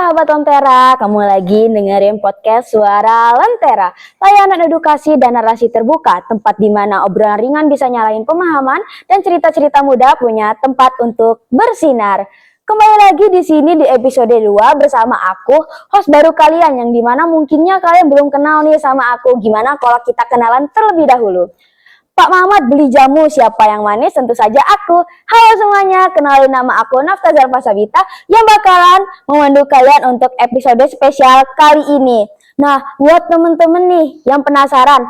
sahabat Lentera, kamu lagi dengerin podcast Suara Lentera, layanan edukasi dan narasi terbuka, tempat di mana obrolan ringan bisa nyalain pemahaman dan cerita-cerita muda punya tempat untuk bersinar. Kembali lagi di sini di episode 2 bersama aku, host baru kalian yang dimana mungkinnya kalian belum kenal nih sama aku. Gimana kalau kita kenalan terlebih dahulu? Pak Mamat beli jamu, siapa yang manis? Tentu saja aku. Halo semuanya, kenalin nama aku Naftazar Pasabita yang bakalan memandu kalian untuk episode spesial kali ini. Nah, buat temen-temen nih yang penasaran,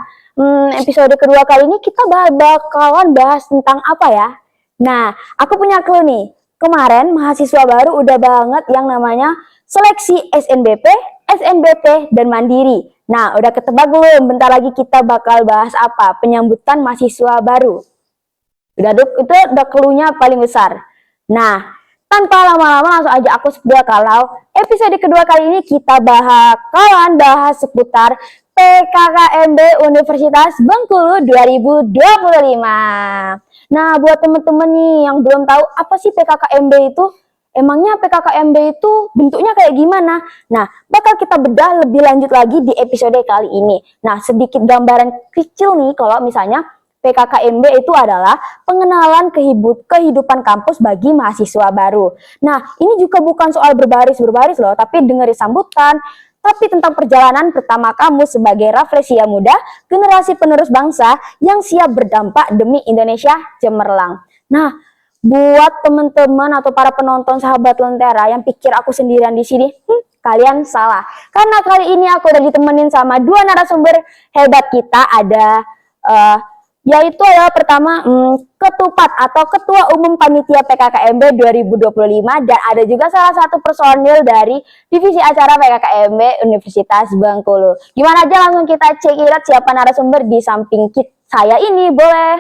episode kedua kali ini kita bakalan bahas tentang apa ya? Nah, aku punya clue nih. Kemarin mahasiswa baru udah banget yang namanya seleksi SNBP, SNBP, dan Mandiri. Nah, udah ketebak belum? Bentar lagi kita bakal bahas apa? Penyambutan mahasiswa baru. Itu udah clue-nya paling besar. Nah, tanpa lama-lama langsung aja aku spill kalau episode kedua kali ini kita bakalan bahas seputar PKKMB Universitas Bengkulu 2025. Nah, buat temen-temen nih yang belum tahu apa sih PKKMB itu? Emangnya PKKMB itu bentuknya kayak gimana? Nah, bakal kita bedah lebih lanjut lagi di episode kali ini. Nah, sedikit gambaran kecil nih kalau misalnya PKKMB itu adalah pengenalan kehidupan kampus bagi mahasiswa baru. Nah, ini juga bukan soal berbaris-berbaris loh, tapi dengerin sambutan, tapi tentang perjalanan pertama kamu sebagai Rafflesia muda, generasi penerus bangsa yang siap berdampak demi Indonesia cemerlang. Nah, buat teman-teman atau para penonton sahabat Lentera yang pikir aku sendirian di sini, kalian salah. Karena kali ini aku udah ditemenin sama dua narasumber hebat kita. Ada yaitu adalah pertama Ketupat atau Ketua Umum Panitia PKKMB 2025, dan ada juga salah satu personil dari divisi acara PKKMB Universitas Bengkulu. Gimana aja langsung kita cek siapa narasumber di samping saya ini, boleh?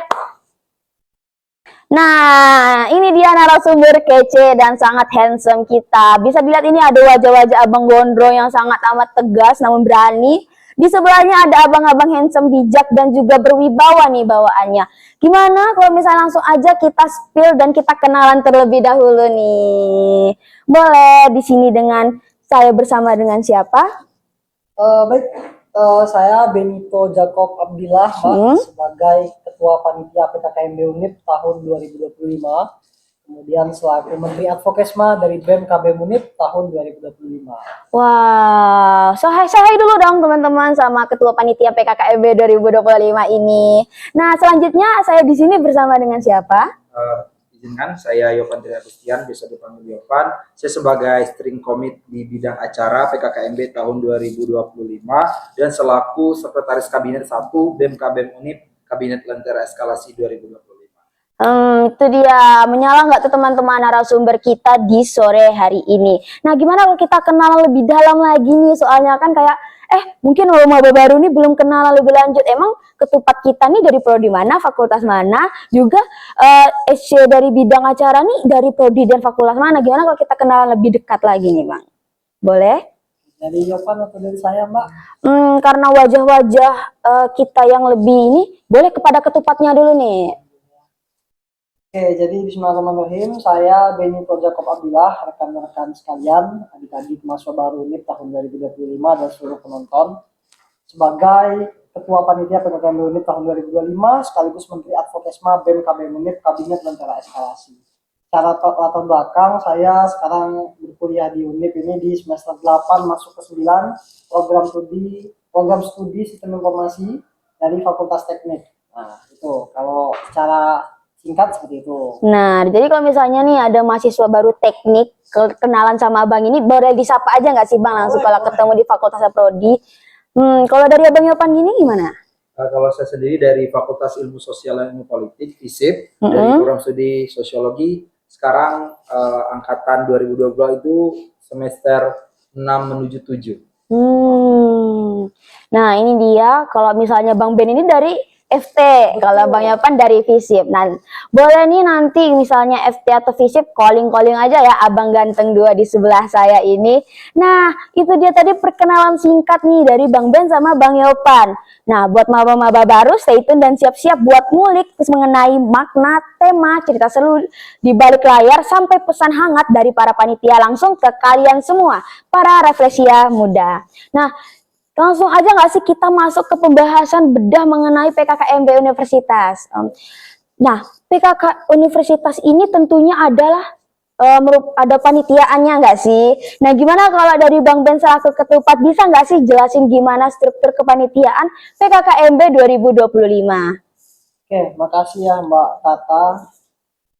Nah, ini dia narasumber kece dan sangat handsome kita. Bisa dilihat ini ada wajah-wajah abang gondrong yang sangat amat tegas namun berani. Di sebelahnya ada abang-abang handsome, bijak, dan juga berwibawa nih bawaannya. Gimana kalau misalnya langsung aja kita spill dan kita kenalan terlebih dahulu nih. Boleh di sini dengan saya bersama dengan siapa? Baik. Saya Benito Jacob Abdillah, sebagai Ketua Panitia PKKMB Unip tahun 2025. Kemudian selaku Menteri Advokesma dari BEM KB Unip tahun 2025. Wow, say dulu dong teman-teman sama Ketua Panitia PKKMB 2025 ini. Nah, selanjutnya saya di sini bersama dengan siapa? Izinkan saya Yovan Tri Agustian, bisa dipanggil Yovan. Saya sebagai steering commit di bidang acara PKKMB tahun 2025 dan selaku Sekretaris Kabinet 1 BEM KBM Unip Kabinet Lentera Eskalasi 2025. Itu dia, menyala nggak tuh teman-teman narasumber kita di sore hari ini. Nah, gimana kalau kita kenal lebih dalam lagi nih, soalnya kan kayak mungkin maba baru nih belum kenal lebih lanjut. Emang Ketupat kita nih dari prodi mana, fakultas mana, juga SC dari bidang acara nih dari prodi dan fakultas mana. Gimana kalau kita kenal lebih dekat lagi nih, Bang? Boleh? Dari Yovan atau dari saya, Mbak? Karena wajah-wajah kita yang lebih ini, boleh kepada Ketupatnya dulu nih. Oke, jadi bismillahirrahmanirrahim. Saya Benito Jacob Abdillah, rekan-rekan sekalian, adik-adik mahasiswa baru UNIP tahun 2025 dan seluruh penonton, sebagai Ketua Panitia PKKMB Unip tahun 2025 sekaligus Menteri Advokesma BEM KB Unip Kabinet Lentera Eskalasi. Secara latar belakang, saya sekarang berkuliah di Unip ini di semester 8 masuk ke 9, program studi Sistem Informasi dari Fakultas Teknik. Nah, itu kalau secara singkat seperti itu. Nah, jadi kalau misalnya nih ada mahasiswa baru teknik kenalan sama abang ini, boleh disapa aja nggak sih Bang langsung kalau ketemu di Fakultas Prodi? Kalau dari Abang Yopan gini gimana? Kalau saya sendiri dari Fakultas Ilmu Sosial dan Ilmu Politik FISIP, dari program studi Sosiologi. Sekarang angkatan 2022 itu semester 6 menuju 7. Nah, ini dia kalau misalnya Bang Ben ini dari FT, kalau Bang Yopan dari FISIP. Nah, boleh nih nanti misalnya FT atau FISIP calling-calling aja ya Abang Ganteng 2 di sebelah saya ini. Nah, itu dia tadi perkenalan singkat nih dari Bang Ben sama Bang Yopan. Nah, buat maba-maba baru stay tune dan siap-siap buat ngulik mengenai makna, tema, cerita seru di balik layar sampai pesan hangat dari para panitia langsung ke kalian semua, para refleksia muda. Nah, langsung aja nggak sih kita masuk ke pembahasan bedah mengenai PKKMB Universitas. Nah, PKK Universitas ini tentunya adalah ada panitiaannya nggak sih? Nah, gimana kalau dari Bang Ben selaku ketupat bisa nggak sih jelasin gimana struktur kepanitiaan PKKMB 2025? Oke, makasih ya Mbak Tata.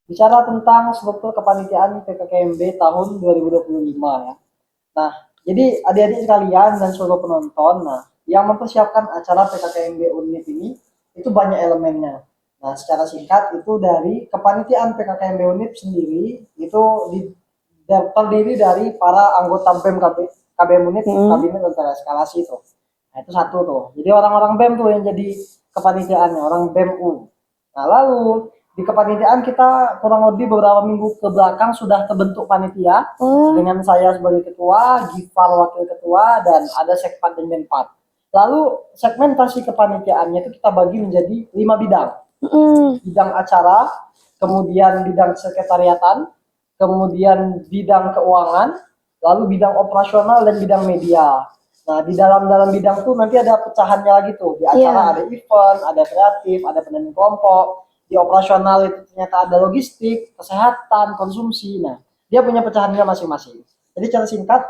Bicara tentang struktur kepanitiaan PKKMB tahun 2025 ya. Nah, jadi adik-adik sekalian dan seluruh penonton, yang mempersiapkan acara PKKMB Unif ini itu banyak elemennya. Nah, secara singkat itu dari kepanitiaan PKKMB Unif sendiri itu terdiri dari para anggota BEM KBM Unif, Kabinet Lentera Eskalasi itu. Nah, itu satu tuh. Jadi orang-orang BEM tuh yang jadi kepanitiaannya, orang BEM U. Nah, lalu di kepanitiaan kita kurang lebih beberapa minggu ke belakang sudah terbentuk panitia dengan saya sebagai ketua, Gifal wakil ketua, dan ada sekpan dan menpat. Lalu segmentasi kepanitiaannya itu kita bagi menjadi 5 bidang. Bidang acara, kemudian bidang sekretariatan, kemudian bidang keuangan, lalu bidang operasional dan bidang media. Nah, di dalam bidang itu nanti ada pecahannya lagi tuh. Di acara ada event, ada kreatif, ada pendanaan kelompok. Di operasional itu ternyata ada logistik, kesehatan, konsumsi. Nah, dia punya pecahannya masing-masing. Jadi secara singkat,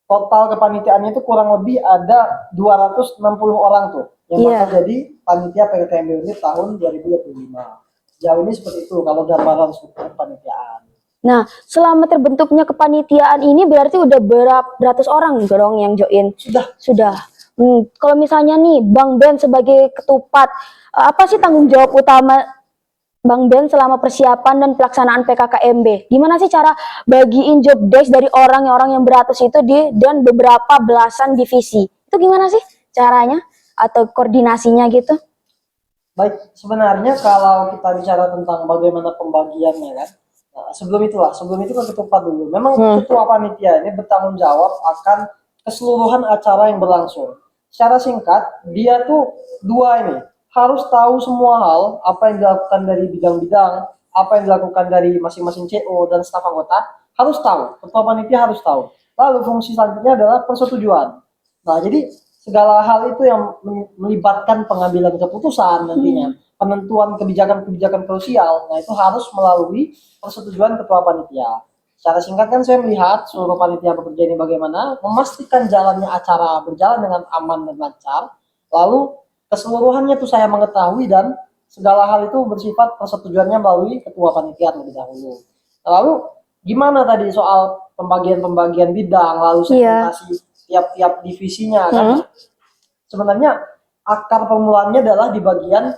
total kepanitiaannya itu kurang lebih ada 260 orang tuh yang bakal jadi panitia PKKMB Unif tahun 2025. Jauh ini seperti itu kalau gambaran struktur kepanitiaan. Nah, selama terbentuknya kepanitiaan ini berarti udah beratus orang dong yang join? Sudah. Kalau misalnya nih Bang Ben sebagai ketupat, apa sih tanggung jawab utama Bang Ben selama persiapan dan pelaksanaan PKKMB? Gimana sih cara bagiin job desk dari orang yang beratus itu dan beberapa belasan divisi? Itu gimana sih caranya atau koordinasinya gitu? Baik, sebenarnya kalau kita bicara tentang bagaimana pembagiannya kan, nah, sebelum itu kan ketupat dulu. Memang ketua panitia ini bertanggung jawab akan keseluruhan acara yang berlangsung. Secara singkat, dia tuh dua ini, harus tahu semua hal, apa yang dilakukan dari bidang-bidang, apa yang dilakukan dari masing-masing CO dan staf anggota, harus tahu. Ketua panitia harus tahu. Lalu fungsi selanjutnya adalah persetujuan. Nah, jadi segala hal itu yang melibatkan pengambilan keputusan nantinya, penentuan kebijakan-kebijakan krusial, nah itu harus melalui persetujuan ketua panitia. Secara singkat kan saya melihat seluruh panitia bekerja ini bagaimana memastikan jalannya acara berjalan dengan aman dan lancar, lalu keseluruhannya tuh saya mengetahui dan segala hal itu bersifat persetujuannya melalui ketua panitia terlebih dahulu. Lalu gimana tadi soal pembagian bidang, lalu segmentasi tiap-tiap divisinya kan? Sebenarnya akar permulaannya adalah di bagian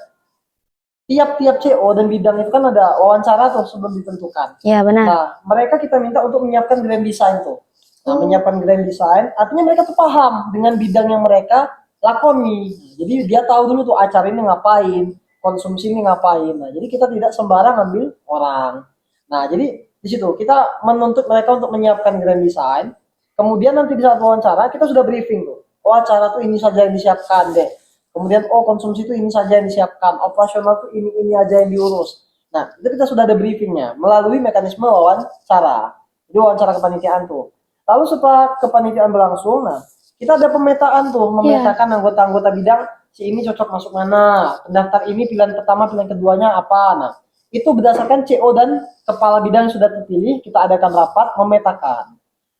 tiap-tiap CO dan bidang itu kan ada wawancara tuh sebelum ditentukan. Iya benar. Nah, mereka kita minta untuk menyiapkan grand design tuh. Nah, menyiapkan grand design artinya mereka tuh paham dengan bidang yang mereka lakoni. Jadi dia tahu dulu tuh acara ini ngapain, konsumsi ini ngapain. Nah, jadi kita tidak sembarang ambil orang. Nah, jadi di situ kita menuntut mereka untuk menyiapkan grand design. Kemudian nanti di saat wawancara kita sudah briefing tuh. Oh, acara tuh ini saja yang disiapkan deh. Kemudian konsumsi itu ini saja yang disiapkan, operasional tuh ini aja yang diurus. Nah, itu kita sudah ada briefingnya melalui mekanisme wawancara. Jadi wawancara kepanitiaan tuh. Lalu setelah kepanitiaan berlangsung, nah kita ada pemetaan tuh, memetakan anggota-anggota bidang, si ini cocok masuk mana, pendaftar ini pilihan pertama, pilihan keduanya apa. Nah, itu berdasarkan CO dan kepala bidang yang sudah terpilih, kita adakan rapat memetakan.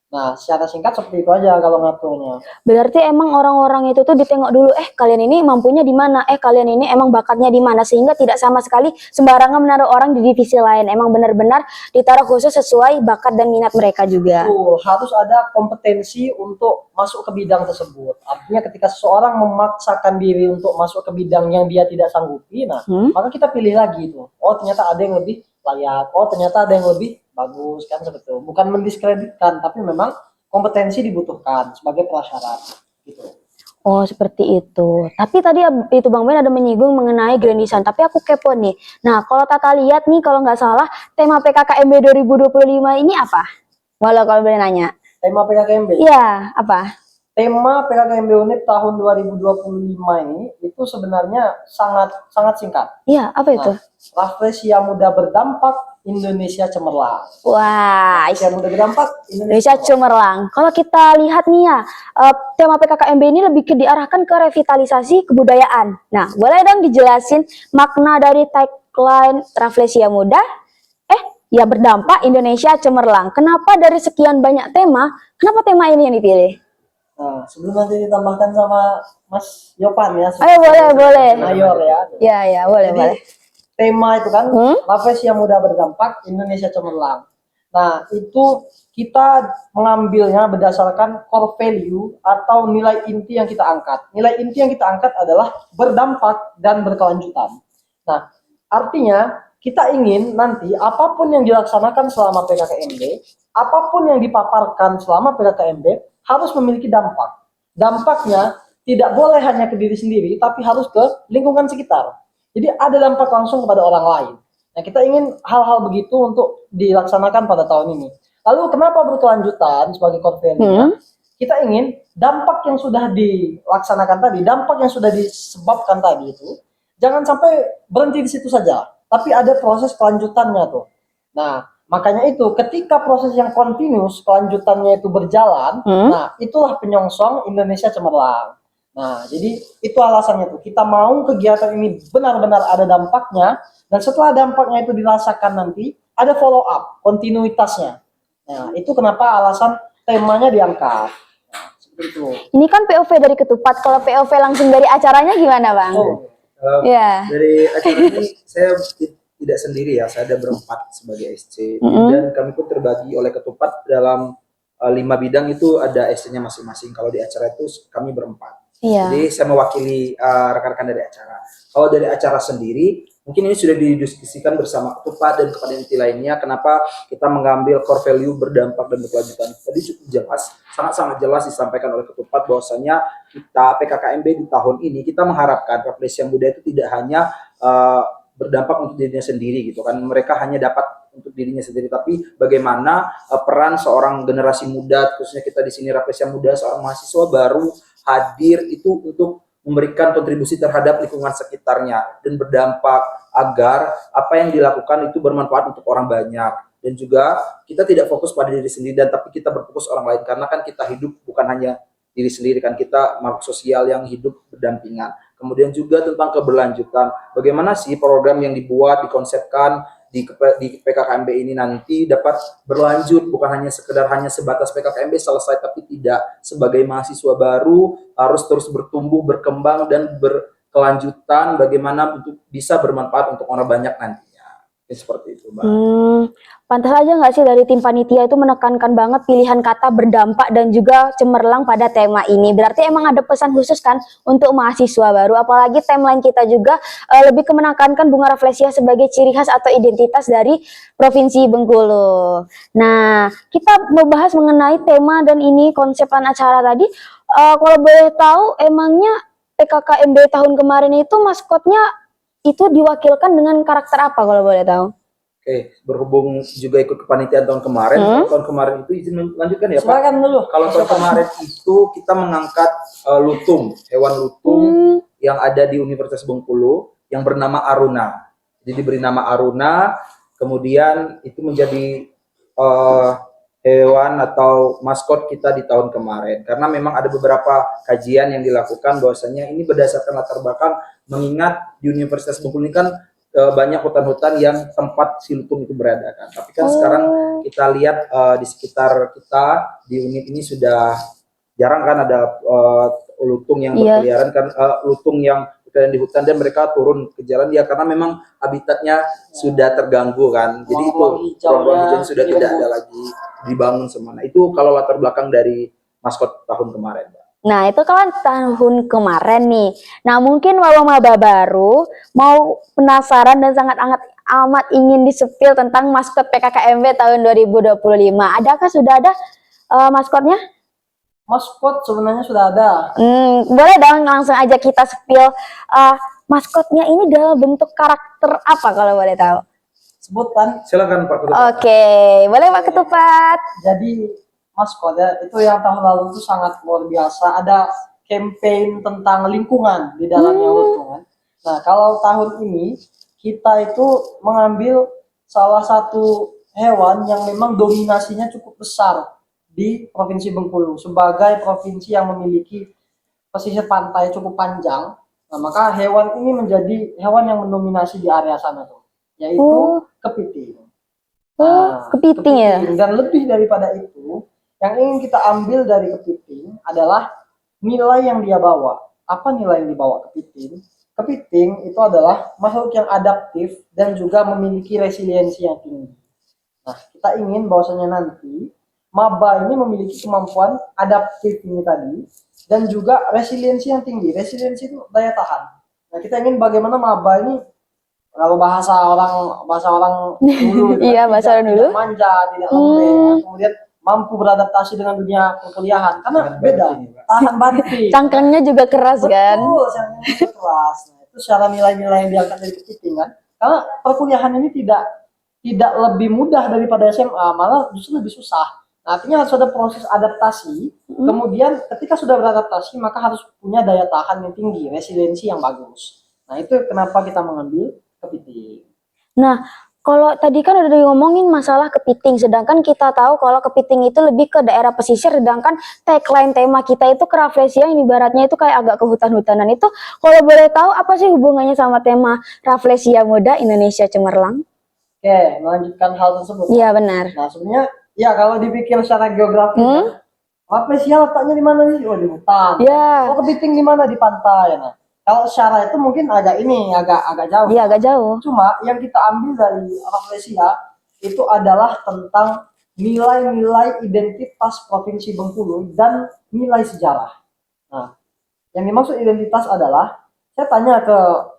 Nah, secara singkat seperti itu aja kalau ngaturnya. Berarti emang orang-orang itu tuh ditengok dulu, kalian ini mampunya di mana, kalian ini emang bakatnya di mana, sehingga tidak sama sekali sembarangan menaruh orang di divisi lain. Emang benar-benar ditaruh khusus sesuai bakat dan minat mereka juga. Harus ada kompetensi untuk masuk ke bidang tersebut. Artinya ketika seseorang memaksakan diri untuk masuk ke bidang yang dia tidak sanggupi, maka kita pilih lagi itu. Oh, ternyata ada yang lebih layak. Oh, ternyata ada yang lebih bagus, kan seperti itu. Bukan mendiskreditkan, tapi memang kompetensi dibutuhkan sebagai prasyarat gitu. Oh, seperti itu. Tapi tadi itu Bang Ben ada menyinggung mengenai Grand Design. Tapi aku kepo nih. Nah, kalau Tata lihat nih, kalau nggak salah, tema PKKMB 2025 ini apa? Kalau boleh nanya. Tema PKKMB. Iya, apa? Tema PKKMB UNIP tahun 2025 ini itu sebenarnya sangat sangat singkat. Iya, apa itu? Nah, Rafflesia Muda Berdampak, Indonesia Cemerlang. Wah, Rafflesia Muda Berdampak, Indonesia Cemerlang. Kalau kita lihat nih ya, tema PKKMB ini lebih diarahkan ke revitalisasi kebudayaan. Nah, boleh dong dijelasin makna dari tagline Rafflesia Muda? Ya berdampak Indonesia Cemerlang. Kenapa dari sekian banyak tema, kenapa tema ini yang dipilih? Nah, sebelum nanti ditambahkan sama Mas Yopan ya. Ayo boleh. Mayor ya. Ya, boleh. Tema itu kan Rafflesia Muda Berdampak, Indonesia Cemerlang. Nah, itu kita mengambilnya berdasarkan core value atau nilai inti yang kita angkat. Nilai inti yang kita angkat adalah berdampak dan berkelanjutan. Nah, artinya kita ingin nanti apapun yang dilaksanakan selama PKKMB, apapun yang dipaparkan selama PKKMB harus memiliki dampak. Dampaknya tidak boleh hanya ke diri sendiri, tapi harus ke lingkungan sekitar. Jadi ada dampak langsung kepada orang lain. Nah, kita ingin hal-hal begitu untuk dilaksanakan pada tahun ini. Lalu kenapa berkelanjutan sebagai core value-nya? Kita ingin dampak yang sudah dilaksanakan tadi, dampak yang sudah disebabkan tadi itu, jangan sampai berhenti di situ saja, tapi ada proses kelanjutannya tuh. Nah, makanya itu ketika proses yang continuous, kelanjutannya itu berjalan, nah itulah penyongsong Indonesia Cemerlang. Nah, jadi itu alasannya tuh. Kita mau kegiatan ini benar-benar ada dampaknya, dan setelah dampaknya itu dirasakan nanti, ada follow up, kontinuitasnya. Nah, itu kenapa alasan temanya diangkat. Nah, seperti itu. Ini kan POV dari Ketupat. Kalau POV langsung dari acaranya gimana, Bang? Dari acara ini saya tidak sendiri ya, saya ada berempat sebagai SC, dan kami pun terbagi oleh Ketupat dalam 5 bidang itu ada SC-nya masing-masing. Kalau di acara itu kami berempat. Jadi saya mewakili rekan-rekan dari acara. Kalau dari acara sendiri, mungkin ini sudah didiskusikan bersama Ketupat dan kepada inti lainnya. Kenapa kita mengambil core value berdampak dan berkelanjutan? Tadi cukup jelas, sangat-sangat jelas disampaikan oleh Ketupat bahwasanya kita PKKMB di tahun ini kita mengharapkan Rafflesia Muda itu tidak hanya berdampak untuk dirinya sendiri gitu kan. Mereka hanya dapat untuk dirinya sendiri, tapi bagaimana peran seorang generasi muda, khususnya kita di sini Rafflesia Muda, seorang mahasiswa baru hadir itu untuk memberikan kontribusi terhadap lingkungan sekitarnya dan berdampak agar apa yang dilakukan itu bermanfaat untuk orang banyak. Dan juga kita tidak fokus pada diri sendiri, dan tapi kita berfokus orang lain, karena kan kita hidup bukan hanya diri sendiri kan, kita makhluk sosial yang hidup berdampingan. Kemudian juga tentang keberlanjutan, bagaimana sih program yang dibuat, dikonsepkan di PKKMB ini nanti dapat berlanjut, bukan hanya sekedar hanya sebatas PKKMB selesai, tapi tidak, sebagai mahasiswa baru harus terus bertumbuh, berkembang, dan berkelanjutan bagaimana untuk bisa bermanfaat untuk orang banyak nantinya. Seperti itu, Mbak. Pantas aja nggak sih dari tim panitia itu menekankan banget pilihan kata berdampak dan juga cemerlang pada tema ini. Berarti emang ada pesan khusus kan untuk mahasiswa baru, apalagi timeline kita juga lebih menekankan bunga Rafflesia sebagai ciri khas atau identitas dari Provinsi Bengkulu. Nah, kita membahas mengenai tema dan ini konsepan acara tadi. Kalau boleh tahu, emangnya PKKMB tahun kemarin itu maskotnya itu diwakilkan dengan karakter apa kalau boleh tahu? Oke, berhubung juga ikut kepanitiaan tahun kemarin, tahun kemarin itu izin melanjutkan ya Pak? Silakan dulu. Kalau tahun kemarin itu kita mengangkat lutung, hewan lutung yang ada di Universitas Bengkulu yang bernama Aruna. Jadi diberi nama Aruna, kemudian itu menjadi hewan atau maskot kita di tahun kemarin. Karena memang ada beberapa kajian yang dilakukan bahwasanya ini berdasarkan latar belakang, mengingat di Universitas Bengkulu ini kan banyak hutan-hutan yang tempat si lutung itu berada kan. Tapi kan sekarang kita lihat di sekitar kita di unit ini sudah jarang kan ada lutung yang berkeliaran kan, lutung yang berkeliaran di hutan, dan mereka turun ke jalan ya karena memang habitatnya sudah terganggu kan. Jadi itu ruang hijau sudah tidak ada lagi dibangun semua. Nah, itu kalau latar belakang dari maskot tahun kemarin, Mbak. Nah, itu kan tahun kemarin nih. Nah, mungkin maba-maba baru mau penasaran dan sangat amat ingin disepil tentang maskot PKKMB tahun 2025. Adakah sudah ada maskotnya? Maskot sebenarnya sudah ada. Boleh dong langsung aja kita spill maskotnya ini dalam bentuk karakter apa kalau boleh tahu? Sebutkan. Silakan Pak Ketua. Oke, boleh Pak Ketupat. Jadi maskot ya, itu yang tahun lalu itu sangat luar biasa. Ada campaign tentang lingkungan di dalamnya lingkungan. Nah, kalau tahun ini kita itu mengambil salah satu hewan yang memang dominasinya cukup besar di Provinsi Bengkulu sebagai provinsi yang memiliki pesisir pantai cukup panjang. Nah, maka hewan ini menjadi hewan yang mendominasi di area sana tuh, yaitu kepiting. Kepiting ya. Dan lebih daripada itu, yang ingin kita ambil dari kepiting adalah nilai yang dia bawa. Apa nilai yang dibawa kepiting? Kepiting itu adalah makhluk yang adaptif dan juga memiliki resiliensi yang tinggi. Nah, kita ingin bahwasanya nanti maba ini memiliki kemampuan adaptif ini tadi dan juga resiliensi yang tinggi. Resiliensi itu daya tahan. Nah, kita ingin bagaimana maba ini, kalau bahasa orang dulu Iya, bahasa orang dulu. tidak manja, tidak lembek, kemudian mampu beradaptasi dengan dunia perkuliahan karena beda, tahan banting. Cangkangnya juga keras kan. Betul, cangkangnya juga keras. Nah, itu secara nilai-nilai yang diangkat dari kepiting kan. Karena perkuliahan ini tidak lebih mudah daripada SMA, malah justru lebih susah. Nah, artinya harus ada proses adaptasi. Kemudian ketika sudah beradaptasi, maka harus punya daya tahan yang tinggi, resiliensi yang bagus. Nah, itu kenapa kita mengambil kepiting. Nah, kalau tadi kan udah ngomongin masalah kepiting, sedangkan kita tahu kalau kepiting itu lebih ke daerah pesisir, sedangkan tagline tema kita itu ke Rafflesia yang ibaratnya itu kayak agak ke hutan-hutanan. Itu kalau boleh tahu apa sih hubungannya sama tema Rafflesia Muda Indonesia Cemerlang? Oke, melanjutkan hal tersebut. Iya benar. Nah, sebenarnya ya kalau dipikir secara geografis, Rafflesia letaknya di mana sih? Oh, di hutan. Iya. Oh, kepiting di mana? Di pantai. Nah, kalau secara itu mungkin agak jauh. Iya, agak jauh. Cuma yang kita ambil dari Rafflesia itu adalah tentang nilai-nilai identitas Provinsi Bengkulu dan nilai sejarah. Nah, yang dimaksud identitas adalah, saya tanya ke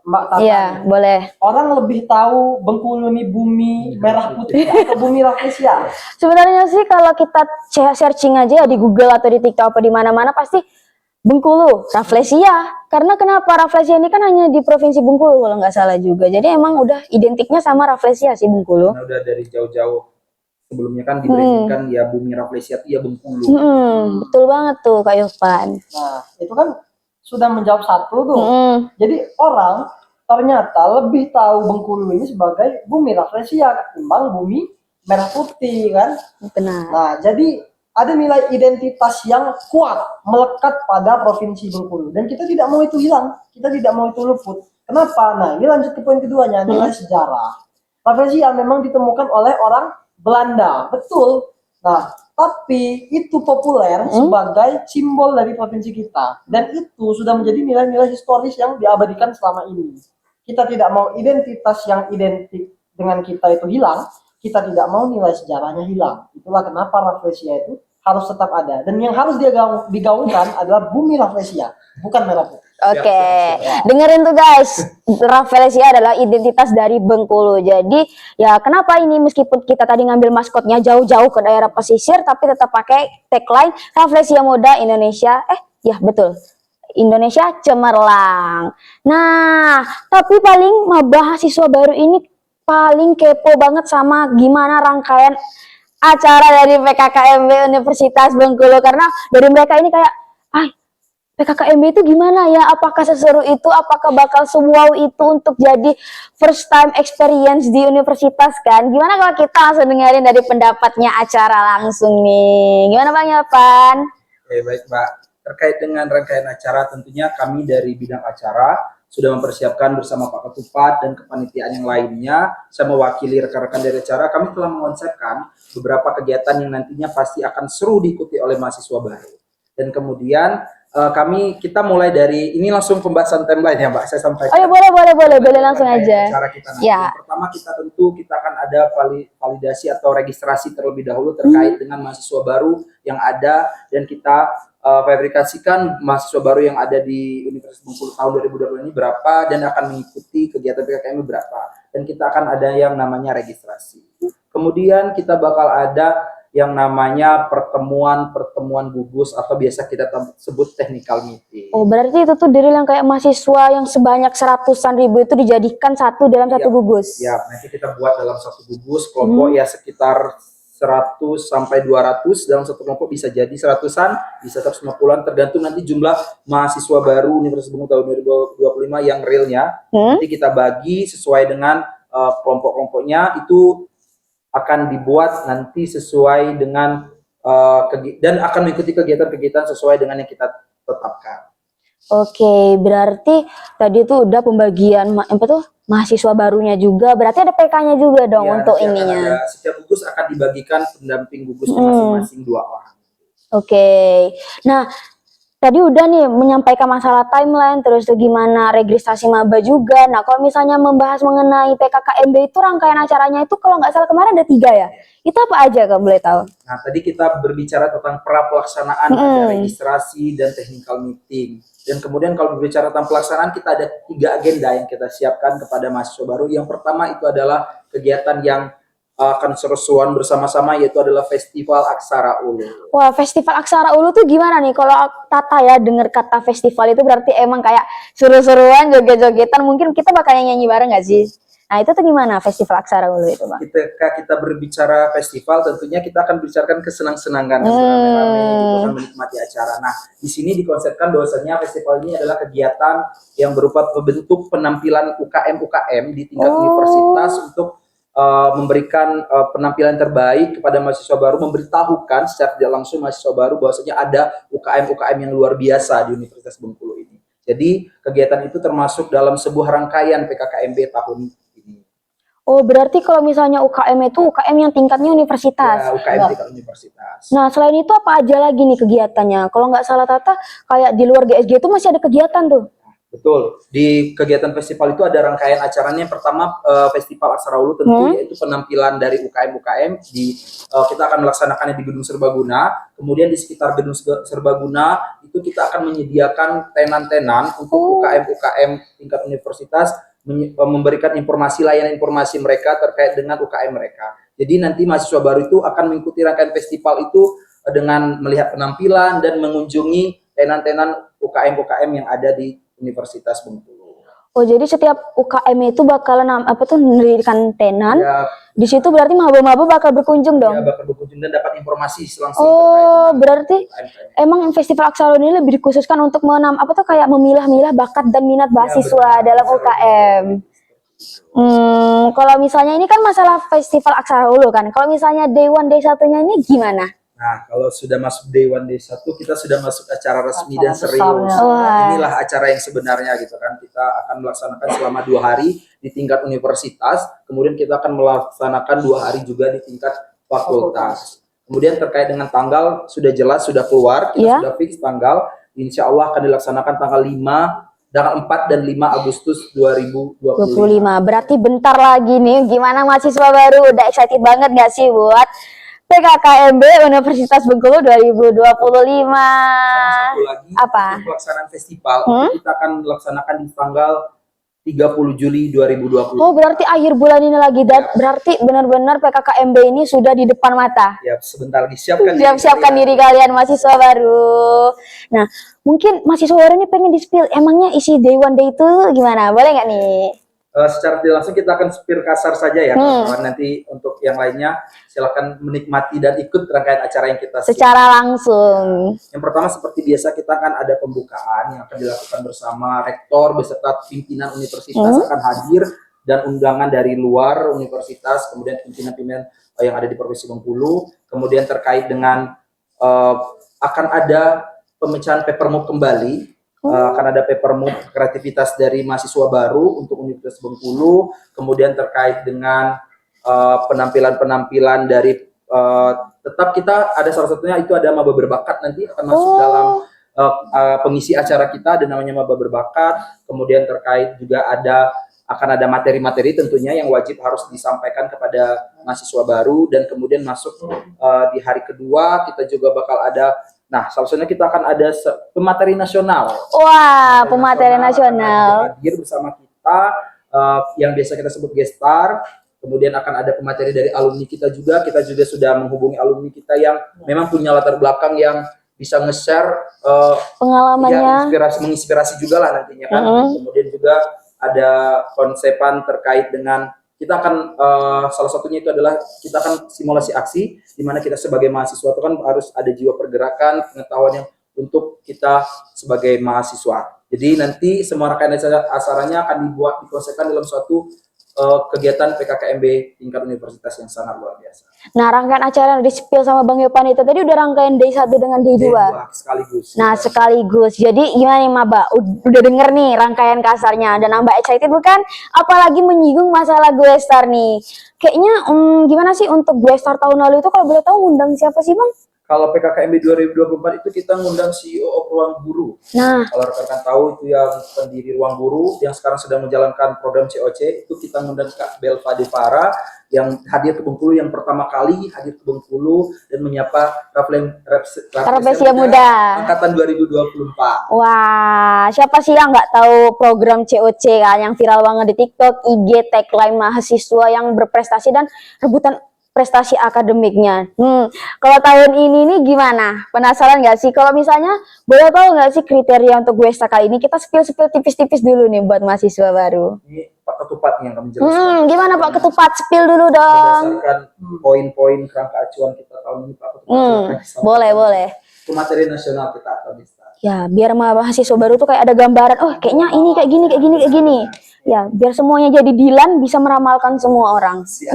Mbak Tata. Iya, boleh. Orang lebih tahu Bengkulu ini bumi merah putih atau bumi Rafflesia? Sebenarnya sih kalau kita searching aja ya di Google atau di TikTok atau di mana-mana pasti Bengkulu, Rafflesia. Karena kenapa Rafflesia ini kan hanya di Provinsi Bengkulu kalau nggak salah juga. Jadi emang udah identiknya sama Rafflesia sih Bengkulu. Karena udah dari jauh-jauh sebelumnya kan dibrandingkan ya bumi Rafflesia itu ya Bengkulu. Betul banget tuh Kak Yovan. Nah, itu kan sudah menjawab satu tuh. Jadi orang ternyata lebih tahu Bengkulu ini sebagai bumi Rafflesia ketimbang bumi merah putih kan. Benar. Nah, jadi ada nilai identitas yang kuat melekat pada Provinsi Bengkulu dan kita tidak mau itu hilang, kita tidak mau itu luput. Kenapa? Nah, ini lanjut ke poin keduanya, nilai sejarah. Rafflesia memang ditemukan oleh orang Belanda, betul. Nah, tapi itu populer sebagai simbol dari provinsi kita dan itu sudah menjadi nilai-nilai historis yang diabadikan selama ini. Kita tidak mau identitas yang identik dengan kita itu hilang, kita tidak mau nilai sejarahnya hilang. Itulah kenapa Rafflesia itu harus tetap ada dan yang harus digaungkan adalah bumi Rafflesia, bukan merah putih. Oke, dengerin tuh guys, Rafflesia adalah identitas dari Bengkulu. Jadi ya kenapa ini meskipun kita tadi ngambil maskotnya jauh-jauh ke daerah pesisir, tapi tetap pakai tagline Rafflesia Muda Indonesia. Ya betul, Indonesia Cemerlang. Nah, tapi paling mahasiswa baru ini paling kepo banget sama gimana rangkaian acara dari PKKMB Universitas Bengkulu, karena dari mereka ini kayak, PKKMB itu gimana ya? Apakah seseru itu? Apakah bakal sewow itu untuk jadi first time experience di universitas kan? Gimana kalau kita langsung dengerin dari pendapatnya acara langsung nih? Gimana Bang Yovan? Oke, baik Mbak. Terkait dengan rangkaian acara, tentunya kami dari bidang acara sudah mempersiapkan bersama Pak Ketupat dan kepanitiaan yang lainnya. Saya mewakili rekan-rekan dari acara, kami telah mengonsepkan beberapa kegiatan yang nantinya pasti akan seru diikuti oleh mahasiswa baru. Dan kemudian kita mulai dari ini langsung pembahasan timeline ya Mbak, saya sampaikan. Oh ya boleh langsung aja. Acara kita nanti. Ya. Yang pertama kita akan ada validasi atau registrasi terlebih dahulu terkait dengan mahasiswa baru yang ada dan kita verifikasikan mahasiswa baru yang ada di Universitas Bengkulu tahun 2020 ini berapa dan akan mengikuti kegiatan PKKMB berapa. Dan kita akan ada yang namanya registrasi. Kemudian kita bakal ada yang namanya pertemuan gugus atau biasa kita sebut technical meeting. Oh, berarti itu tuh drill yang kayak mahasiswa yang sebanyak seratusan ribu itu dijadikan satu dalam satu gugus. Ya, nanti kita buat dalam satu gugus kelompok ya sekitar 100 sampai 200 dalam satu kelompok, bisa jadi 100-an, bisa 150-an, tergantung nanti jumlah mahasiswa baru Universitas Bengkulu tahun 2025 yang realnya. Nanti kita bagi sesuai dengan kelompok-kelompoknya, itu akan dibuat nanti sesuai dengan dan akan mengikuti kegiatan-kegiatan sesuai dengan yang kita tetapkan. Oke, berarti tadi tuh udah pembagian apa tuh mahasiswa barunya juga. Berarti ada PK-nya juga dong Ya, untuk nanti akan ininya. setiap gugus akan dibagikan pendamping gugusnya masing-masing 2 orang. Oke. Nah, tadi udah nih menyampaikan masalah timeline, terus tuh gimana registrasi maba juga. Nah, kalau misalnya membahas mengenai PKKMB itu rangkaian acaranya itu kalau nggak salah kemarin ada 3 ya. Itu apa aja kalau boleh tahu? Nah, tadi kita berbicara tentang pelaksanaan, ada registrasi dan technical meeting. Dan kemudian kalau berbicara tentang pelaksanaan, kita ada 3 agenda yang kita siapkan kepada mahasiswa baru. Yang pertama itu adalah kegiatan yang akan seru-seruan bersama-sama, yaitu adalah Festival Aksara Ulu. Wah, Festival Aksara Ulu tuh gimana nih? Kalau Tata ya dengar kata festival itu berarti emang kayak seru-seruan, joget-jogetan. Mungkin kita bakal nyanyi bareng nggak sih? Nah, itu tuh gimana Festival Aksara Ulu itu, Bang? Ketika kita berbicara festival, tentunya kita akan bicarakan kesenang-senangan, beramai-ramai, gitu kan, menikmati acara. Nah, di sini dikonsepkan bahwasanya festival ini adalah kegiatan yang berupa bentuk penampilan UKM-UKM di tingkat universitas untuk memberikan penampilan terbaik kepada mahasiswa baru, memberitahukan secara tidak langsung mahasiswa baru bahwasanya ada UKM-UKM yang luar biasa di Universitas Bengkulu ini. Jadi kegiatan itu termasuk dalam sebuah rangkaian PKKMB tahun ini. Oh, berarti kalau misalnya UKM itu UKM yang tingkatnya universitas. Ya, UKM tingkat universitas. Nah, selain itu apa aja lagi nih kegiatannya? Kalau nggak salah Tata, kayak di luar GSG itu masih ada kegiatan tuh. Betul. Di kegiatan festival itu ada rangkaian acaranya. Yang pertama Festival Aksara Ulu tentu yaitu penampilan dari UKM-UKM kita akan melaksanakannya di Gedung Serbaguna. Kemudian di sekitar Gedung Serbaguna itu kita akan menyediakan tenan-tenan untuk UKM-UKM tingkat universitas, memberikan layanan informasi mereka terkait dengan UKM mereka. Jadi nanti mahasiswa baru itu akan mengikuti rangkaian festival itu dengan melihat penampilan dan mengunjungi tenan-tenan UKM-UKM yang ada di Universitas Bengkulu. Oh, jadi setiap UKM itu bakalan mendirikan tenan. Ya, di situ berarti maba-maba bakal berkunjung dong. Ya, bakal berkunjung dan dapat informasi langsung. Oh, berarti emang Festival Aksara ini lebih dikhususkan untuk kayak memilah-milah bakat dan minat mahasiswa dalam UKM. Kalau misalnya ini kan masalah Festival Aksara Ulu kan. Kalau misalnya Day 1 Day 1-nya ini gimana? Nah, kalau sudah masuk Day 1 Day 1, kita sudah masuk acara resmi dan serius. Inilah acara yang sebenarnya gitu kan. Kita akan melaksanakan selama 2 hari di tingkat universitas, kemudian kita akan melaksanakan 2 hari juga di tingkat fakultas. Kemudian terkait dengan tanggal sudah jelas, sudah keluar, kita sudah fix tanggal. Insya Allah akan dilaksanakan tanggal 4 dan 5 Agustus 2025. Berarti bentar lagi nih. Gimana mahasiswa baru? Udah excited banget gak sih buat PKKMB Universitas Bengkulu 2025? Satu lagi, apa? Pelaksanaan festival kita akan melaksanakan di tanggal 30 Juli 2020. Oh, berarti akhir bulan ini lagi. Berarti benar-benar PKKMB ini sudah di depan mata. Ya, sebentar lagi siapkan diri kalian mahasiswa baru. Nah, mungkin mahasiswa baru ini pengen di-spill emangnya isi Day 1 Day itu gimana? Boleh nggak nih? Secara tidak langsung kita akan spill kasar saja ya, teman-teman. Nanti untuk yang lainnya silakan menikmati dan ikut rangkaian acara yang kita secara langsung. Yang pertama seperti biasa kita akan ada pembukaan yang akan dilakukan bersama rektor beserta pimpinan universitas akan hadir dan undangan dari luar universitas, kemudian pimpinan-pimpinan yang ada di Provinsi Bengkulu, kemudian terkait dengan akan ada pemecahan papermove kembali. Akan ada papermove kreativitas dari mahasiswa baru untuk Universitas Bengkulu, kemudian terkait dengan penampilan-penampilan dari tetap kita ada salah satunya itu ada maba berbakat nanti akan masuk dalam pengisi acara kita, ada namanya maba berbakat. Kemudian terkait juga akan ada materi-materi tentunya yang wajib harus disampaikan kepada mahasiswa baru, dan kemudian masuk di hari kedua kita juga bakal ada. Nah, salah satunya kita akan ada pemateri nasional. Pemateri nasional. Hadir bersama kita yang biasa kita sebut gestar. Kemudian akan ada pemateri dari alumni kita juga sudah menghubungi alumni kita yang memang punya latar belakang yang bisa nge-share Pengalamannya. ya, menginspirasi juga lah nantinya kan. Kemudian juga ada konsepan terkait dengan kita akan salah satunya itu adalah kita akan simulasi aksi di mana kita sebagai mahasiswa itu kan harus ada jiwa pergerakan, pengetahuan yang untuk kita sebagai mahasiswa. Jadi nanti semua rangkaian acaranya akan dikonsepkan dalam suatu kegiatan PKKMB tingkat universitas yang sangat luar biasa. Nah, rangkaian acara yang di-spill sama Bang Yopan itu tadi udah rangkaian day 1 dengan day 2. Sekaligus. Nah, sekaligus. Jadi gimana nih Maba? Udah denger nih rangkaian kasarnya dan nambah excited bukan? Apalagi menyinggung masalah gue star nih. Kayaknya gimana sih untuk gue star tahun lalu itu kalau boleh tahu ngundang siapa sih Bang? Kalau PKKMB 2024 itu kita ngundang CEO Ruang Guru. Nah, kalau rekan-rekan tahu itu yang pendiri Ruang Guru yang sekarang sedang menjalankan program COC, itu kita ngundang Kak Belva Devara yang hadir ke Bengkulu yang pertama kali hadir ke Bengkulu dan menyapa Rafflesia Muda angkatan 2024. Wah, siapa sih yang nggak tahu program COC kan yang viral banget di TikTok, IG, tagline mahasiswa yang berprestasi dan rebutan prestasi akademiknya. Kalau tahun ini nih gimana? Penasaran nggak sih? Kalau misalnya boleh tahu nggak sih kriteria untuk gue kali ini? Kita spill tipis-tipis dulu nih buat mahasiswa baru. Ini Pak Ketupat yang kami jelaskan. Gimana Pak Ketupat? Spill dulu dong. Berdasarkan poin-poin kerangka acuan kita tahun ini Pak Ketupat. Boleh. Itu materi nasional kita atau ya biar mahasiswa baru tuh kayak ada gambaran, oh kayaknya ini kayak gini. Ya biar semuanya jadi Dilan bisa meramalkan semua orang. Siap.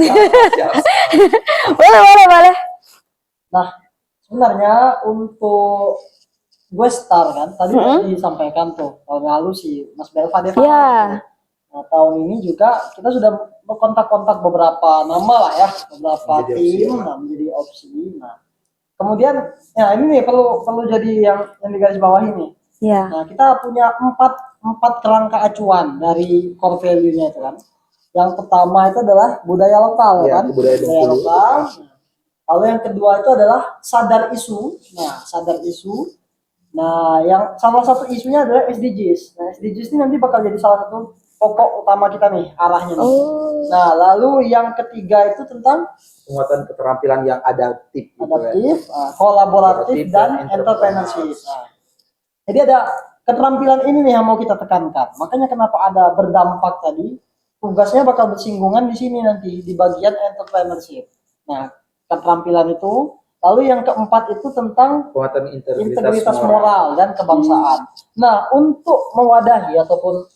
boleh. Nah, sebenarnya untuk gue star kan tadi disampaikan tuh tahun lalu si Mas Belva Devara. Ya. Nah, tahun ini juga kita sudah kontak-kontak beberapa nama lah ya, beberapa tim menjadi opsi. Nah, kemudian ya ini nih perlu jadi yang digaris bawah ini. Ya. Nah, kita punya empat kerangka acuan dari core value-nya itu kan. Yang pertama itu adalah budaya lokal ya, kan, budaya lokal. Lalu yang kedua itu adalah sadar isu. Nah, sadar isu. Nah, yang salah satu isunya adalah SDGs. Nah, SDGs ini nanti bakal jadi salah satu pokok utama kita nih arahnya nih. Nah, lalu yang ketiga itu tentang penguatan keterampilan yang adaptif, kolaboratif dan entrepreneurship. Nah, jadi ada keterampilan ini nih yang mau kita tekankan. Makanya kenapa ada berdampak tadi, tugasnya bakal bersinggungan di sini nanti di bagian entrepreneurship. Nah, keterampilan itu. Lalu yang keempat itu tentang penguatan integritas moral dan kebangsaan. Nah, untuk mewadahi ataupun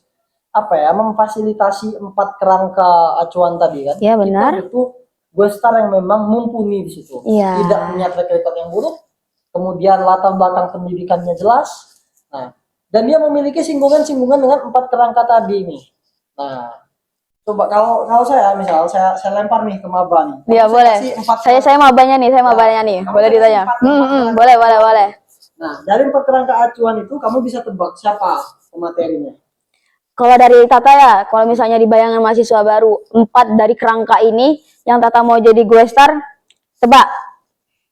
memfasilitasi empat kerangka acuan tadi kan, ya, benar. Itu gue star yang memang mumpuni di situ. Ya. Tidak punya track record yang buruk, kemudian latar belakang pendidikannya jelas. Nah, dan dia memiliki singgungan dengan empat kerangka tadi nih. Nah, coba kalau saya misal saya lempar nih ke Maba nih. Iya boleh. Saya mabanya nih, boleh ditanya. Boleh. Nah, dari empat kerangka acuan itu kamu bisa tebak siapa pematerinya. Kalau dari Tata ya, kalau misalnya di bayangan mahasiswa baru, 4 dari kerangka ini yang Tata mau jadi gue star, tebak.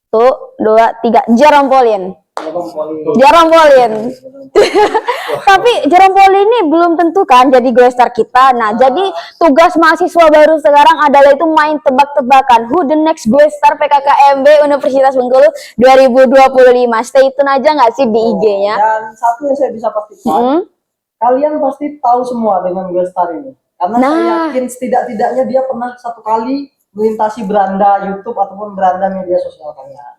1, 2, 3, Jerome Pauline. Tapi Jerome Pauline ini belum tentu kan jadi gue star kita. Nah, jadi tugas mahasiswa baru sekarang adalah itu main tebak-tebakan. Who the next gue star PKKMB Universitas Bengkulu 2025. Stay tune aja nggak sih di IG-nya? Dan satu yang saya bisa pastikan, kalian pasti tahu semua dengan gue star ini. Karena saya yakin setidak-tidaknya dia pernah satu kali melintasi beranda YouTube ataupun beranda media sosial kalian.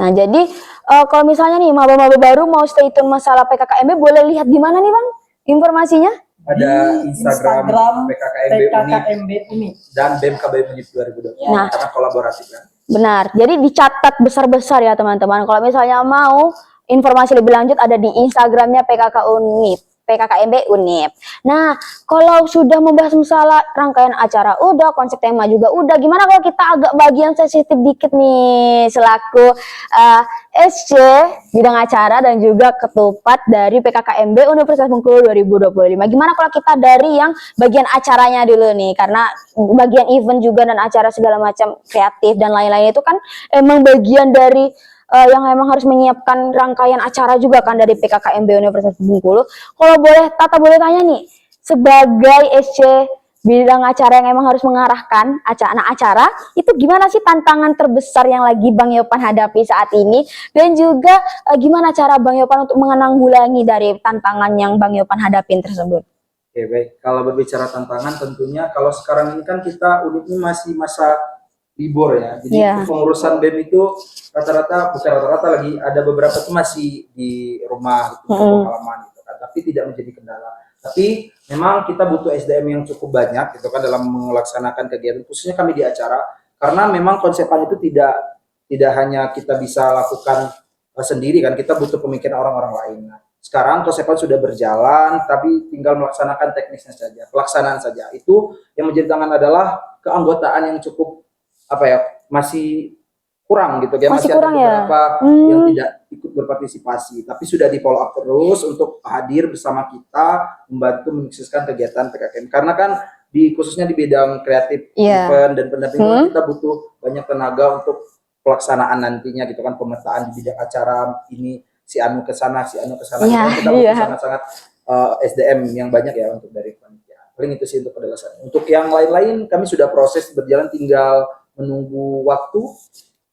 Nah, jadi kalau misalnya nih maba-maba baru mau stay tune masalah PKKMB, boleh lihat di mana nih Bang informasinya? Ada Instagram PKKMB Unip dan BMKB Unip 2020. Nah, karena kolaboratif kan. Benar. Jadi dicatat besar-besar ya teman-teman. Kalau misalnya mau informasi lebih lanjut ada di Instagramnya PKKMB Unip. Nah, kalau sudah membahas masalah rangkaian acara udah, konsep tema juga udah, gimana kalau kita agak bagian sensitif dikit nih selaku SC bidang acara dan juga ketupat dari PKKMB Universitas Bengkulu 2025. Gimana kalau kita dari yang bagian acaranya dulu nih, karena bagian event juga dan acara segala macam kreatif dan lain-lain itu kan emang bagian dari yang emang harus menyiapkan rangkaian acara juga kan dari PKKMB Universitas Bengkulu. Kalau boleh Tata boleh tanya nih, sebagai SC bidang acara yang emang harus mengarahkan anak acara, itu gimana sih tantangan terbesar yang lagi Bang Yopan hadapi saat ini, dan juga gimana cara Bang Yopan untuk menanggulangi dari tantangan yang Bang Yopan hadapin tersebut? Oke, baik. Kalau berbicara tantangan, tentunya kalau sekarang ini kan kita unitnya masih masa libur ya. Jadi pengurusan BEM itu rata-rata, bukan rata-rata lagi, ada beberapa tuh masih di rumah gitu, halaman gitu kan. Tapi tidak menjadi kendala. Tapi memang kita butuh SDM yang cukup banyak gitu kan dalam melaksanakan kegiatan, khususnya kami di acara, karena memang konsepan itu tidak hanya kita bisa lakukan sendiri kan, kita butuh pemikiran orang-orang lain. Nah, sekarang konsepan sudah berjalan, tapi tinggal melaksanakan teknisnya saja, pelaksanaan saja. Itu yang menjadi tantangan adalah keanggotaan yang cukup masih kurang gitu ya, masih kurang ada beberapa yang tidak ikut berpartisipasi, tapi sudah di follow up terus untuk hadir bersama kita membantu menyukseskan kegiatan PKKM, karena kan khususnya di bidang kreatif, event dan pendampingan kita butuh banyak tenaga untuk pelaksanaan nantinya gitu kan, pemetaan di bidang acara ini, si anu ke sana, kita butuh sangat-sangat SDM yang banyak ya untuk dari panitia. Paling itu sih untuk kedalasan. Untuk yang lain-lain kami sudah proses berjalan, tinggal menunggu waktu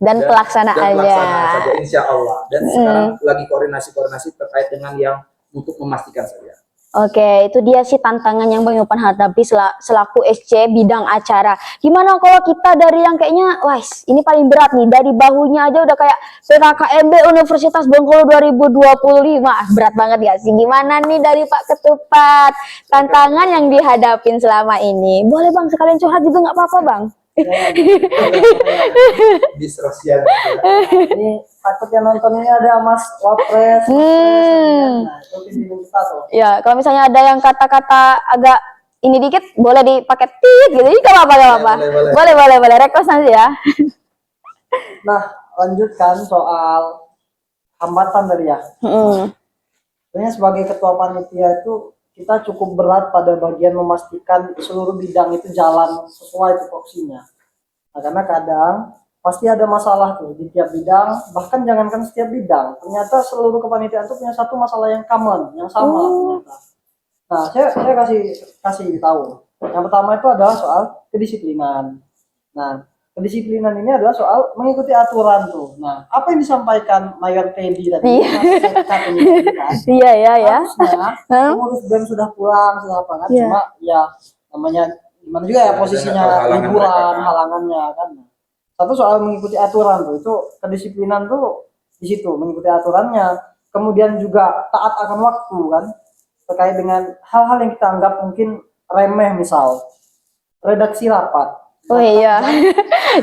dan pelaksanaan saja, insya Allah. Dan sekarang lagi koordinasi terkait dengan yang untuk memastikan saja. Oke, itu dia sih tantangan yang Bang Yopan hadapi selaku SC bidang acara. Gimana kalau kita dari yang kayaknya, wah ini paling berat nih, dari bahunya aja udah kayak PKKMB Universitas Bengkulu 2025. Berat banget gak sih? Gimana nih dari Pak Ketupat, tantangan yang dihadapin selama ini? Boleh Bang, sekalian curhat juga nggak apa-apa Bang. Di sosial ini takut yang nonton ini ada Mas Wapres, nah itu pimpinan kita tuh. Ya, kalau misalnya ada yang kata-kata agak ini dikit, boleh dipakai tit gitu. Ini gak apa-apa. Boleh. Request nanti ya. Nah, lanjutkan soal hambatan tadi ya. Sebenarnya sebagai ketua panitia itu kita cukup berat pada bagian memastikan seluruh bidang itu jalan sesuai tupoksinya. Nah, karena kadang pasti ada masalah tuh di tiap bidang, bahkan jangankan setiap bidang, ternyata seluruh kepanitiaan itu punya satu masalah yang common, yang sama ternyata. Nah, saya kasih tahu. Yang pertama itu adalah soal kedisiplinan. Nah, kedisiplinan ini adalah soal mengikuti aturan tuh. Nah, apa yang disampaikan Mayor Teddy tadi? Iya. Harusnya pengurus BEM sudah pulang, sudah apa kan? Cuma ya namanya gimana juga ya posisinya liburan, halangannya kan. Satu soal mengikuti aturan tuh, itu kedisiplinan tuh di situ, mengikuti aturannya. Kemudian juga taat akan waktu kan, terkait dengan hal-hal yang kita anggap mungkin remeh, misal redaksi rapat. Oh iya,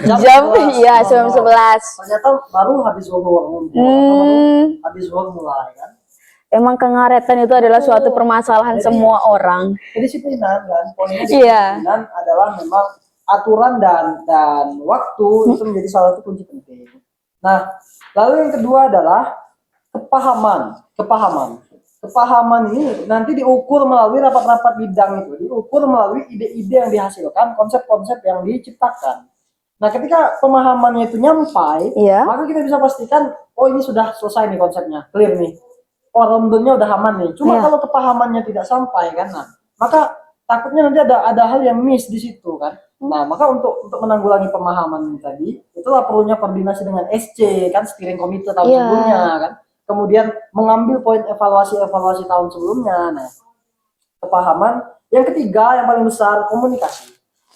jam 11. Ternyata baru habis work habis work mulai kan. Emang kengaretan itu adalah suatu permasalahan semua orang. Kedisiplinan kan, poinnya kedisiplinan adalah memang aturan dan waktu itu menjadi salah satu kunci penting. Nah, lalu yang kedua adalah kepahaman ini nanti diukur melalui rapat-rapat bidang itu, diukur melalui ide-ide yang dihasilkan, konsep-konsep yang diciptakan. Nah, ketika pemahamannya itu nyampai, maka kita bisa pastikan, oh ini sudah selesai nih konsepnya, clear nih. Oh, rundownnya udah aman nih. Cuma kalau kepahamannya tidak sampai kan, nah, maka takutnya nanti ada hal yang miss di situ kan. Nah, maka untuk menanggulangi pemahaman tadi, itulah perlunya koordinasi dengan SC kan, steering committee tahun sebelumnya kan. Kemudian mengambil poin evaluasi tahun sebelumnya. Nah, kepahaman. Yang ketiga yang paling besar, komunikasi.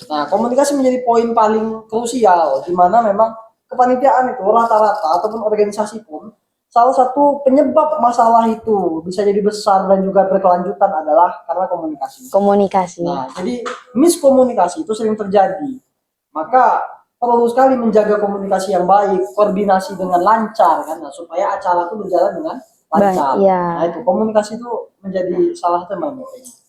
Nah, komunikasi menjadi poin paling krusial, di mana memang kepanitiaan itu rata-rata ataupun organisasi pun salah satu penyebab masalah itu bisa jadi besar dan juga berkelanjutan adalah karena komunikasi. Nah, jadi miskomunikasi itu sering terjadi. Maka perlu sekali menjaga komunikasi yang baik, koordinasi dengan lancar kan, nah, supaya acara itu berjalan dengan lancar. Nah, itu komunikasi itu menjadi salah satu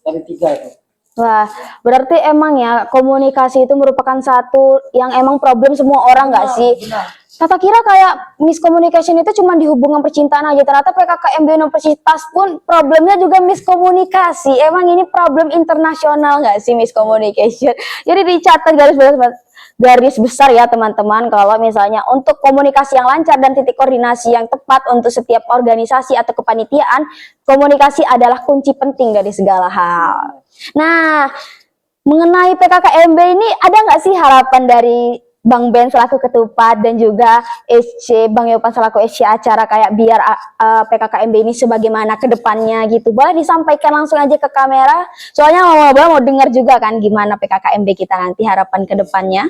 dari tiga itu. Wah, berarti emang ya komunikasi itu merupakan satu yang emang problem semua orang nggak sih? Benar. Tata kira kayak miscommunication itu cuma di hubungan percintaan aja, ternyata PKKMB Universitas pun problemnya juga miskomunikasi. Emang ini problem internasional nggak sih miscommunication? Jadi dicatat garis besar ya teman-teman, kalau misalnya untuk komunikasi yang lancar dan titik koordinasi yang tepat untuk setiap organisasi atau kepanitiaan, komunikasi adalah kunci penting dari segala hal. Nah, mengenai PKKMB ini ada nggak sih harapan dari Bang Ben selaku ketupat dan juga SC Bang Yopan selaku SC acara kayak biar PKKMB ini sebagaimana ke depannya gitu. Boleh disampaikan langsung aja ke kamera. Soalnya mau dengar juga kan gimana PKKMB kita nanti harapan ke depannya.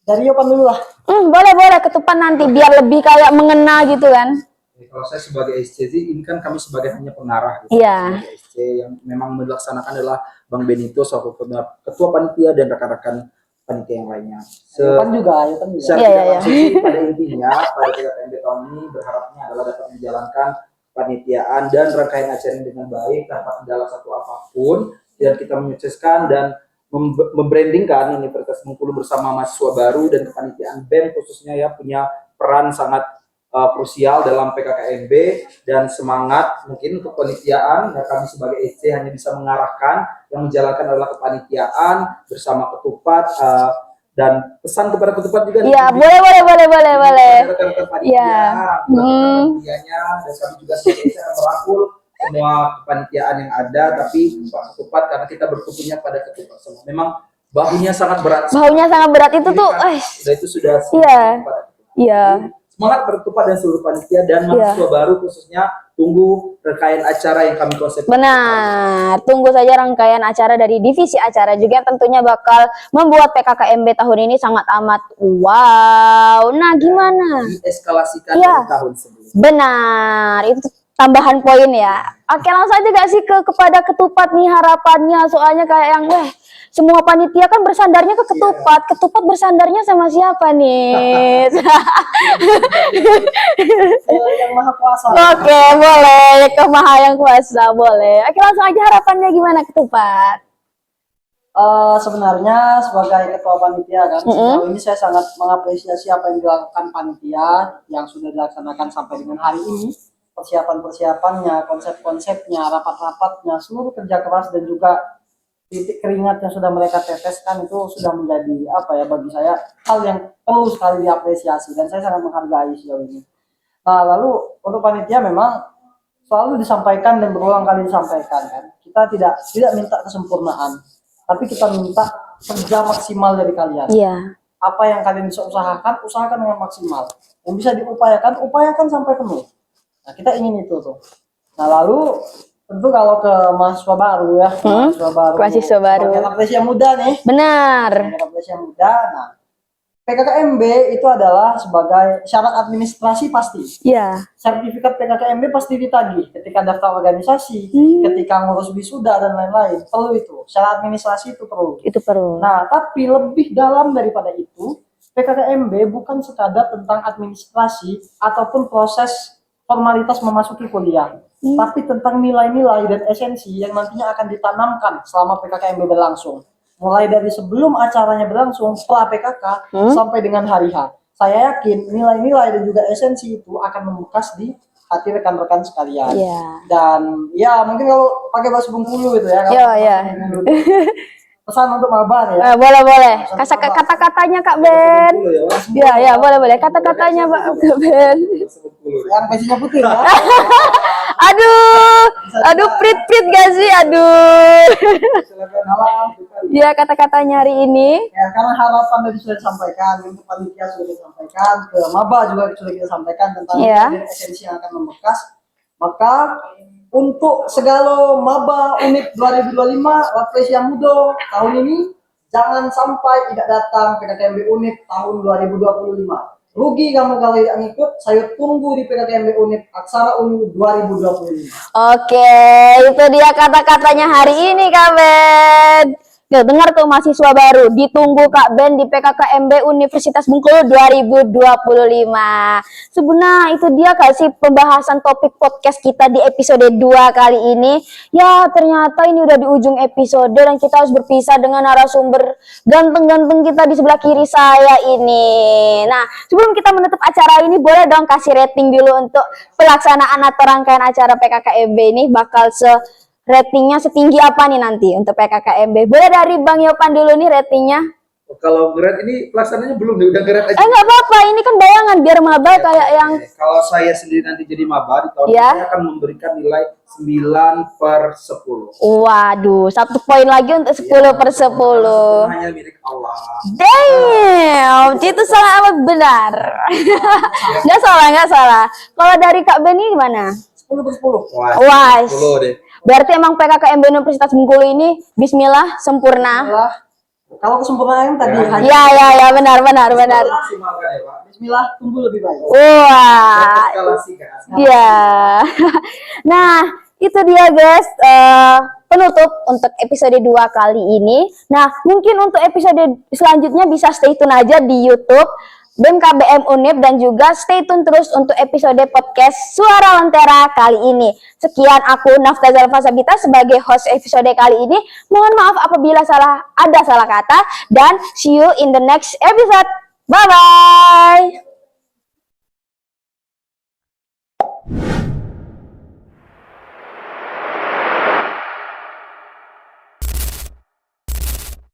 Dari Yopan dulu lah. Boleh ketupat nanti biar lebih kayak mengena gitu kan. Kalau saya sebagai SC sih, ini kan kami sebagai hanya pengarah gitu. Iya. Sebagai SC yang memang melaksanakan adalah Bang Benito selaku ketua panitia dan rekan-rekan panitia yang lainnya. Yopan juga. Secara Iya, tidak iya. langsung sih, pada intinya pada PKKMB tahun ini berharapnya adalah dapat menjalankan panitiaan dan rangkaian acara ini dengan baik tanpa kendala satu apapun, dan kita menyukseskan dan membrandingkan Universitas Bengkulu bersama mahasiswa baru dan kepanitiaan BEM khususnya ya punya peran sangat krusial dalam PKKMB, dan semangat mungkin kepanitiaan dan kami sebagai SC hanya bisa mengarahkan, yang menjalankan adalah kepanitiaan bersama ketupat, dan pesan kepada ketupat juga. Iya, boleh. Rekan-rekan panitia, Iya. panitianya, dan kami juga sebagai SC akan merangkul semua kepanitiaan yang ada, tapi Pak Ketupat karena kita bertumpunya pada ketupat semua. Memang bahunya sangat berat. Bahunya sangat berat itu tuh, itu sudah Iya. pada ketupat. Iya. Semangat berketupat dan seluruh panitia dan mahasiswa baru khususnya, tunggu rangkaian acara yang kami konsepkan. Benar, tunggu saja rangkaian acara dari divisi acara juga tentunya bakal membuat PKKMB tahun ini sangat amat wow. Nah, gimana? Dieskalasikan Iya. dari tahun sebelumnya. Benar, itu tambahan poin ya. Oke, langsung aja gak sih kepada ketupat nih harapannya, soalnya kayak yang semua panitia kan bersandarnya ke ketupat. Ketupat bersandarnya sama siapa nih? Yang Maha Kuasa. Oke, boleh. Ke Maha Yang Kuasa, boleh. Oke, langsung aja harapannya gimana ketupat? Sebenarnya sebagai ketua panitia kan, sejauh ini saya sangat mengapresiasi apa yang dilakukan panitia yang sudah dilaksanakan sampai dengan hari ini. Persiapan-persiapannya, konsep-konsepnya, rapat-rapatnya, seluruh kerja keras dan juga titik keringat yang sudah mereka teteskan itu sudah menjadi bagi saya hal yang perlu sekali diapresiasi, dan saya sangat menghargai sejauh ini. Nah, lalu untuk panitia memang selalu disampaikan dan berulang kali disampaikan kan, kita tidak minta kesempurnaan, tapi kita minta kerja maksimal dari kalian. Iya. Apa yang kalian bisa usahakan dengan maksimal. Yang bisa upayakan sampai penuh. Nah, kita ingin itu tuh. Nah, lalu tentu kalau ke mahasiswa baru ya, mahasiswa baru. Sebagai anak yang muda nih. Benar. Anak yang muda. Nah, PKKMB itu adalah sebagai syarat administrasi pasti. Iya. Sertifikat PKKMB pasti ditagih ketika daftar organisasi, ketika ngurus wisuda dan lain-lain. Perlu itu. Syarat administrasi itu perlu. Itu perlu. Nah, tapi lebih dalam daripada itu, PKKMB bukan sekadar tentang administrasi ataupun proses formalitas memasuki kuliah, tapi tentang nilai-nilai dan esensi yang nantinya akan ditanamkan selama PKKMB berlangsung. Mulai dari sebelum acaranya berlangsung, pra PKK, sampai dengan hari H. Saya yakin nilai-nilai dan juga esensi itu akan membekas di hati rekan-rekan sekalian. Dan ya mungkin kalau pakai bahasa Bengkulu gitu ya. Pesan untuk maba ya. Boleh. Kata-katanya Kak Ben. Ya, boleh. Kata-katanya Pak Ben. Yang pasinya putih ya. Aduh, prit gak sih? Aduh. Ya, kata-katanya hari ini. Ya, karena harapan tadi sudah disampaikan, untuk panitia sudah disampaikan, ke maba juga sudah kita sampaikan tentang esensi yang akan membekas. Maka untuk segala maba UNIP 2025 Wakil yang muda tahun ini, jangan sampai tidak datang PKKMB UNIP tahun 2025. Rugi kamu kalau tidak ngikut. Saya tunggu di PKKMB UNIP Aksara UNIP 2025. Oke, itu dia kata-katanya hari ini Kak Ben. Dengar tuh mahasiswa baru, ditunggu Kak Ben di PKKMB Universitas Bengkulu 2025. Sebenarnya itu dia Kak sih pembahasan topik podcast kita di episode 2 kali ini. Ya ternyata ini udah di ujung episode dan kita harus berpisah dengan narasumber ganteng-ganteng kita di sebelah kiri saya ini. Nah, sebelum kita menutup acara ini, boleh dong kasih rating dulu untuk pelaksanaan atau rangkaian acara PKKMB ini bakal ratingnya setinggi apa nih nanti untuk PKKMB? Boleh dari Bang Yopan dulu nih ratingnya. Kalau grade ini pelaksananya belum nih, udah grade aja. Nggak apa-apa, ini kan bayangan biar maba kayak yang Kalau saya sendiri nanti jadi maba di tahun Ya. ini, saya akan memberikan nilai 9/10. waduh, 1 poin lagi untuk 10/10. Hanya milik Allah. Damn, itu sangat amat benar. Nggak salah. Kalau dari Kak Beni gimana? 10/10. Wah, Wah, 10 deh. berarti emang PKKMB Universitas Bengkulu ini Bismillah sempurna. Bismillah. Kalau kesempurnaan tadi hanya Ya, benar. Maksimalkan ya, Pak. Bismillah, tunggu lebih baik. Wah, Eskalasi kan. iya. Nah, itu dia guys, penutup untuk episode 2 kali ini. Nah, mungkin untuk episode selanjutnya bisa stay tune aja di YouTube BEM KBM Unip dan juga stay tune terus untuk episode podcast Suara Lentera kali ini. Sekian aku Naftazal Fasabita sebagai host episode kali ini. Mohon maaf apabila ada salah kata dan see you in the next episode. Bye bye.